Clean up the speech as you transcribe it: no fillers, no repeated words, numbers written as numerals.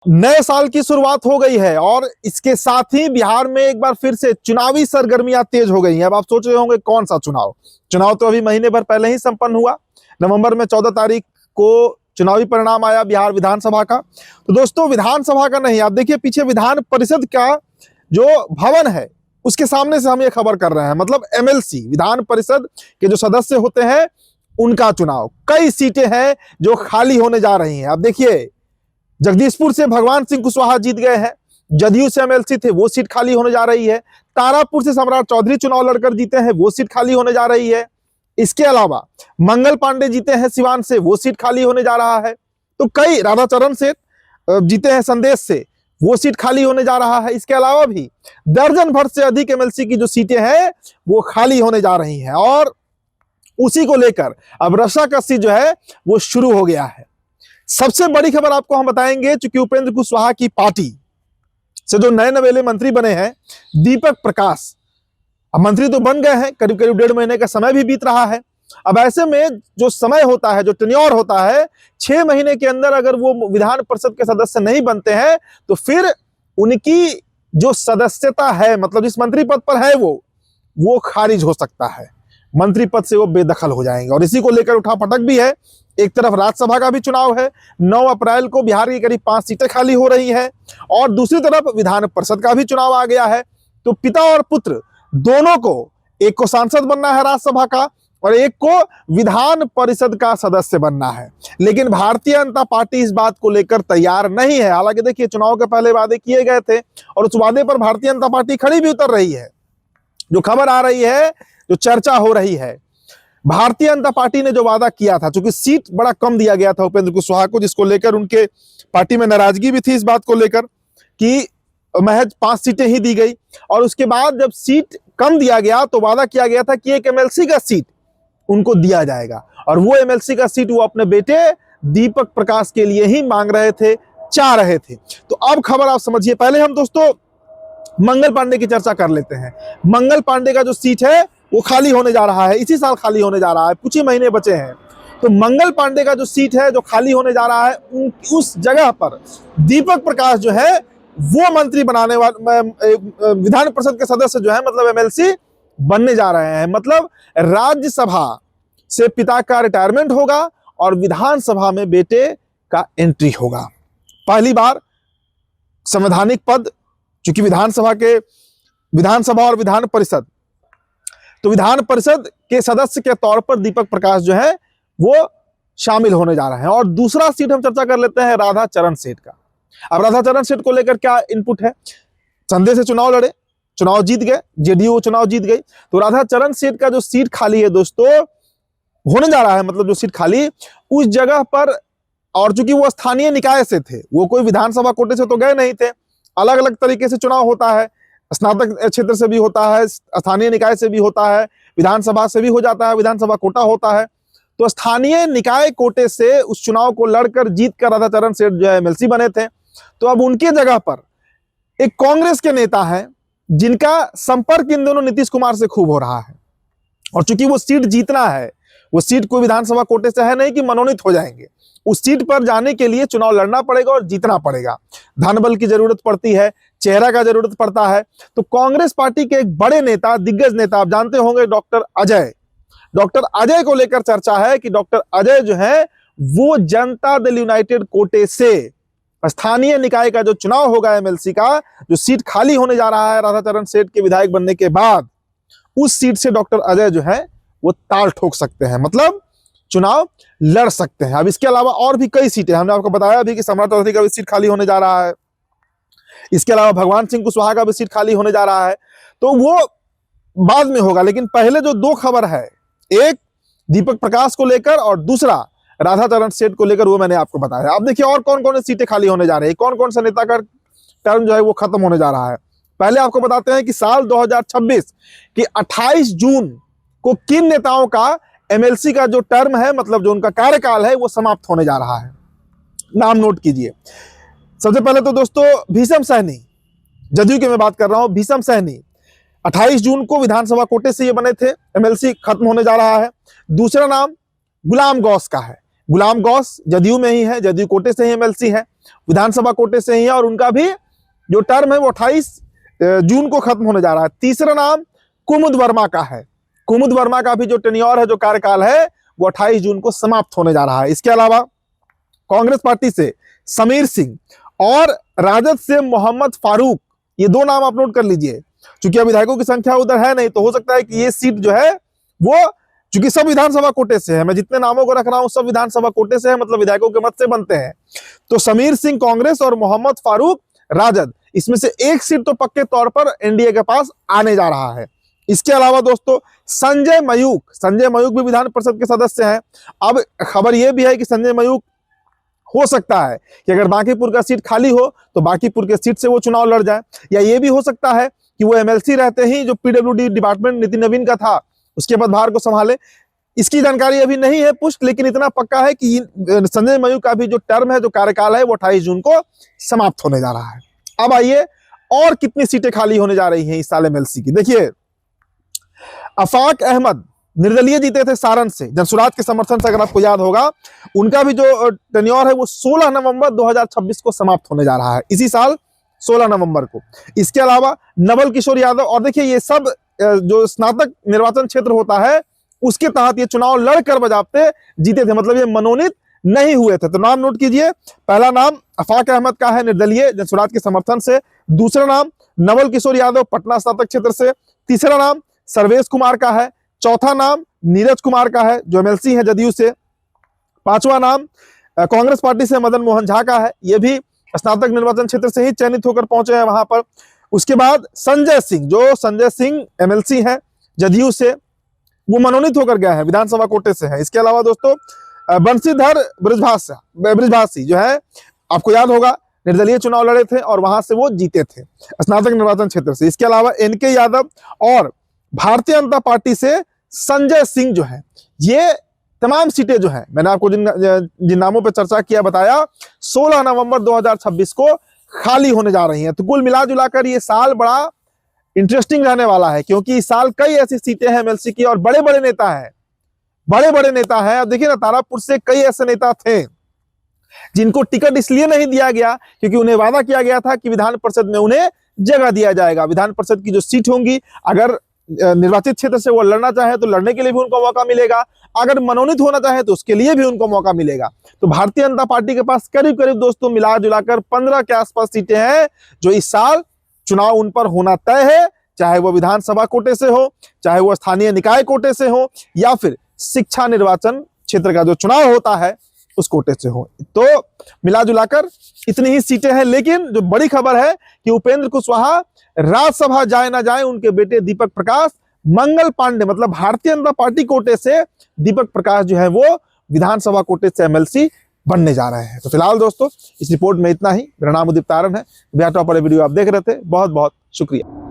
नए साल की शुरुआत हो गई है और इसके साथ ही बिहार में एक बार फिर से चुनावी सरगर्मियां तेज हो गई हैं। अब आप सोच रहे होंगे कौन सा चुनाव तो अभी महीने भर पहले ही संपन्न हुआ। नवंबर में 14 तारीख को चुनावी परिणाम आया बिहार विधानसभा का। तो दोस्तों, विधानसभा का नहीं, आप देखिए पीछे विधान परिषद का जो भवन है उसके सामने से हम ये खबर कर रहे हैं। मतलब एमएलसी, विधान परिषद के जो सदस्य होते हैं उनका चुनाव। कई सीटें हैं जो खाली होने जा रही हैं। आप देखिए, जगदीशपुर से भगवान सिंह कुशवाहा जीत गए हैं, जदयू से एमएलसी थे, वो सीट खाली होने जा रही है। तारापुर से सम्राट चौधरी चुनाव लड़कर जीते हैं, वो सीट खाली होने जा रही है। इसके अलावा मंगल पांडे जीते हैं सिवान से, वो सीट खाली होने जा रहा है। तो कई, राधाचरण सेठ जीते हैं संदेश से, वो सीट खाली होने जा रहा है। इसके अलावा भी दर्जन भर से अधिक एमएलसी की जो सीटें हैं वो खाली होने जा रही हैं और उसी को लेकर अब रस्साकसी जो है वो शुरू हो गया है। सबसे बड़ी खबर आपको हम बताएंगे, चूंकि उपेंद्र कुशवाहा की पार्टी से जो नए नवेले मंत्री बने हैं दीपक प्रकाश, अब मंत्री तो बन गए हैं, करीब करीब 1.5 महीने का समय भी बीत रहा है। अब ऐसे में जो समय होता है, जो टेन्योर होता है, 6 महीने के अंदर अगर वो विधान परिषद के सदस्य नहीं बनते हैं तो फिर उनकी जो सदस्यता है, मतलब जिस मंत्री पद पर है वो खारिज हो सकता है, मंत्री पद से वो बेदखल हो जाएंगे। और इसी को लेकर उठापटक भी है। एक तरफ राज्यसभा का भी चुनाव है, 9 अप्रैल को बिहार की करीब 5 सीटें खाली हो रही हैं, और दूसरी तरफ विधान परिषद का भी चुनाव आ गया है। तो पिता और पुत्र दोनों को, एक को सांसद बनना है राज्यसभा का और एक को विधान परिषद का सदस्य बनना है। लेकिन भारतीय जनता पार्टी इस बात को लेकर तैयार नहीं है। हालांकि देखिए, चुनाव के पहले वादे किए गए थे और उस वादे पर भारतीय जनता पार्टी खड़ी भी उतर रही है। जो खबर आ रही है, जो चर्चा हो रही है, भारतीय जनता पार्टी ने जो वादा किया था, चूंकि सीट बड़ा कम दिया गया था उपेंद्र कुशवाहा को, जिसको लेकर उनके पार्टी में नाराजगी भी थी इस बात को लेकर कि महज 5 सीटें ही दी गई। और उसके बाद जब सीट कम दिया गया तो वादा किया गया था कि एक एमएलसी का सीट उनको दिया जाएगा, और वो एमएलसी का सीट वो अपने बेटे दीपक प्रकाश के लिए ही मांग रहे थे, चाह रहे थे। तो अब खबर आप समझिए। पहले हम दोस्तों मंगल पांडे की चर्चा कर लेते हैं। मंगल पांडे का जो सीट है वो खाली होने जा रहा है, इसी साल खाली होने जा रहा है, कुछ ही महीने बचे हैं। तो मंगल पांडे का जो सीट है जो खाली होने जा रहा है, उस जगह पर दीपक प्रकाश जो है वो मंत्री बनाने वाले, विधान परिषद के सदस्य जो है, मतलब एमएलसी बनने जा रहे हैं। मतलब राज्यसभा से पिता का रिटायरमेंट होगा और विधानसभा में बेटे का एंट्री होगा। पहली बार संवैधानिक पद, चूंकि विधानसभा और विधान परिषद, तो विधान परिषद के सदस्य के तौर पर दीपक प्रकाश जो है वो शामिल होने जा रहे हैं। और दूसरा सीट हम चर्चा कर लेते हैं राधाचरण सेठ का। अब राधाचरण सेठ को लेकर क्या इनपुट है? संदेश से चुनाव लड़े, चुनाव जीत गए, जेडीयू चुनाव जीत गई। तो राधाचरण सेठ का जो सीट खाली है दोस्तों होने जा रहा है, मतलब जो सीट खाली उस जगह पर, और चूंकि वो स्थानीय निकाय से थे, वो कोई विधानसभा कोटे से तो गए नहीं थे, अलग अलग तरीके से चुनाव होता है, स्नातक क्षेत्र से भी होता है, स्थानीय निकाय से भी होता है, विधानसभा से भी हो जाता है, विधानसभा कोटा होता है। तो स्थानीय निकाय कोटे से उस चुनाव को लड़कर जीत कर राधाचरण सेठ जो है एमएलसी बने थे। तो अब उनके जगह पर एक कांग्रेस के नेता हैं जिनका संपर्क इन दोनों नीतीश कुमार से खूब हो रहा है, और चूंकि वो सीट जीतना है, वो सीट कोई विधानसभा कोटे से है नहीं कि मनोनीत हो जाएंगे, उस सीट पर जाने के लिए चुनाव लड़ना पड़ेगा और जीतना पड़ेगा। धनबल की जरूरत पड़ती है, चेहरा का जरूरत पड़ता है। तो कांग्रेस पार्टी के एक बड़े नेता, दिग्गज नेता, आप जानते होंगे डॉक्टर अजय को लेकर चर्चा है कि डॉक्टर अजय जो है वो जनता दल यूनाइटेड कोटे से स्थानीय निकाय का जो चुनाव होगा एमएलसी का, जो सीट खाली होने जा रहा है राधाचरण सेठ के विधायक बनने के बाद, उस सीट से डॉक्टर अजय जो है वो ताल ठोक सकते हैं, मतलब चुनाव लड़ सकते हैं। अब इसके अलावा और भी कई सीटें, हमने आपको बताया अभी कि सम्राट चौधरी का भी सीट खाली होने जा रहा है, इसके अलावा भगवान सिंह कुशवाहा का भी सीट खाली होने जा रहा है। तो वो बाद में होगा, लेकिन पहले जो 2 खबर है, एक दीपक प्रकाश को लेकर और दूसरा राधाचरण सेठ को लेकर, वो मैंने आपको बताया। अब देखिए और कौन कौन सी सीटें खाली होने जा रही है, कौन कौन सा नेता का टर्म जो है वो खत्म होने जा रहा है। पहले आपको बताते हैं कि साल 2026 की 28 जून को किन नेताओं का एमएलसी का जो टर्म है, मतलब जो उनका कार्यकाल है, वो समाप्त होने जा रहा है। नाम नोट कीजिए। सबसे पहले तो दोस्तों भीषम सहनी, जदयू की मैं बात कर रहा हूं, भीषम सहनी 28 जून को विधानसभा कोटे से ये बने थे, एमएलसी खत्म होने जा रहा है। दूसरा नाम गुलाम गौस का है, गुलाम गौस जदयू में ही है, जदयू कोटे से ही एमएलसी है। विधानसभा कोटे से ही है और उनका भी जो टर्म है वो 28 जून को खत्म होने जा रहा है। तीसरा नाम कुमुद वर्मा का है। कुमुद वर्मा का भी जो टेन्योर है, जो कार्यकाल है, वो 28 जून को समाप्त होने जा रहा है। इसके अलावा कांग्रेस पार्टी से समीर सिंह और राजद से मोहम्मद फारूक, ये दो नाम आप नोट कर लीजिए। चूंकि अब विधायकों की संख्या उधर है नहीं, तो हो सकता है कि ये सीट जो है वो, चूंकि सब विधानसभा कोटे से है, मैं जितने नामों को रख रहा हूं सब विधानसभा कोटे से है, मतलब विधायकों के मत से बनते हैं। तो समीर सिंह कांग्रेस और मोहम्मद फारूक राजद, इसमें से एक सीट तो पक्के तौर पर एनडीए के पास आने जा रहा है। इसके अलावा दोस्तों संजय मयूख भी विधान परिषद के सदस्य हैं। अब खबर यह भी है कि संजय मयूख हो सकता है कि अगर बांकीपुर का सीट खाली हो तो बांकीपुर के सीट से वो चुनाव लड़ जाए, या ये भी हो सकता है कि वो एमएलसी रहते ही जो पीडब्ल्यूडी डिपार्टमेंट नितिन नवीन का था उसके पदभार को संभाले। इसकी जानकारी अभी नहीं है पुष्ट, लेकिन इतना पक्का है कि संजय मयूख का भी जो टर्म है, जो कार्यकाल है, वो 28 जून को समाप्त होने जा रहा है। अब आइए और कितनी सीटें खाली होने जा रही हैं इस साल एमएलसी की। देखिए, अफाक अहमद निर्दलीय जीते थे सारण से, जनसुराज के समर्थन से, अगर आपको याद होगा। उनका भी जो टेन्योर है वो 16 नवंबर 2026 को समाप्त होने जा रहा है, इसी साल 16 नवंबर को। इसके अलावा नवल किशोर यादव, और देखिए ये सब जो स्नातक निर्वाचन क्षेत्र होता है उसके तहत ये चुनाव लड़कर बजाते जीते थे, मतलब ये मनोनीत नहीं हुए थे। तो नाम नोट कीजिए, पहला नाम अफाक अहमद का है निर्दलीय, जनसुराज के समर्थन से। दूसरा नाम नवल किशोर यादव पटना स्नातक क्षेत्र से। तीसरा नाम सर्वेश कुमार का है। चौथा नाम नीरज कुमार का है जो एमएलसी है जदयू से। पांचवा नाम कांग्रेस पार्टी से मदन मोहन झा का है, ये भी स्नातक निर्वाचन क्षेत्र से ही चयनित होकर पहुंचे हैं वहां पर। उसके बाद संजय सिंह एमएलसी हैं जदयू से, वो मनोनीत होकर गए हैं, विधानसभा कोटे से हैं। इसके अलावा दोस्तों बंशीधर ब्रिजभाषी जो है, आपको याद होगा, निर्दलीय चुनाव लड़े थे और वहां से वो जीते थे स्नातक निर्वाचन क्षेत्र से। इसके अलावा एनके यादव और भारतीय जनता पार्टी से संजय सिंह जो है, ये तमाम सीटें जो है मैंने आपको जिन नामों पर चर्चा किया, बताया, 16 नवंबर 2026 को खाली होने जा रही हैं। तो कुल मिला जुलाकर ये साल बड़ा इंटरेस्टिंग रहने वाला है, क्योंकि इस साल कई ऐसी सीटें हैं एमएलसी की और बड़े बड़े नेता हैं। अब देखिए ना, तारापुर से कई ऐसे नेता थे जिनको टिकट इसलिए नहीं दिया गया क्योंकि उन्हें वादा किया गया था कि विधान परिषद में उन्हें जगह दिया जाएगा। विधान परिषद की जो सीट होंगी, अगर निर्वाचित क्षेत्र से वो लड़ना चाहे तो लड़ने के लिए भी उनको मौका मिलेगा, अगर मनोनीत होना चाहे तो उसके लिए भी उनको मौका मिलेगा। तो भारतीय जनता पार्टी के पास करीब करीब दोस्तों मिला जुलाकर 15 के आसपास सीटें हैं जो इस साल चुनाव उन पर होना तय है, चाहे वो विधानसभा कोटे से हो, चाहे वो स्थानीय निकाय कोटे से हो, या फिर शिक्षा निर्वाचन क्षेत्र का जो चुनाव होता है उस कोटे से हो। तो मिला जुलाकर इतनी ही सीटें हैं। लेकिन जो बड़ी खबर है कि उपेंद्र कुशवाहा राज्यसभा जाए ना जाए, उनके बेटे दीपक प्रकाश मंगल पांडे, मतलब भारतीय जनता पार्टी कोटे से दीपक प्रकाश जो है वो विधानसभा कोटे से एमएलसी बनने जा रहे हैं। तो फिलहाल दोस्तों इस रिपोर्ट में इतना ही। मेरा नाम उदित तारण है, बिहार टॉप वाले वीडियो आप देख रहे थे, बहुत बहुत शुक्रिया।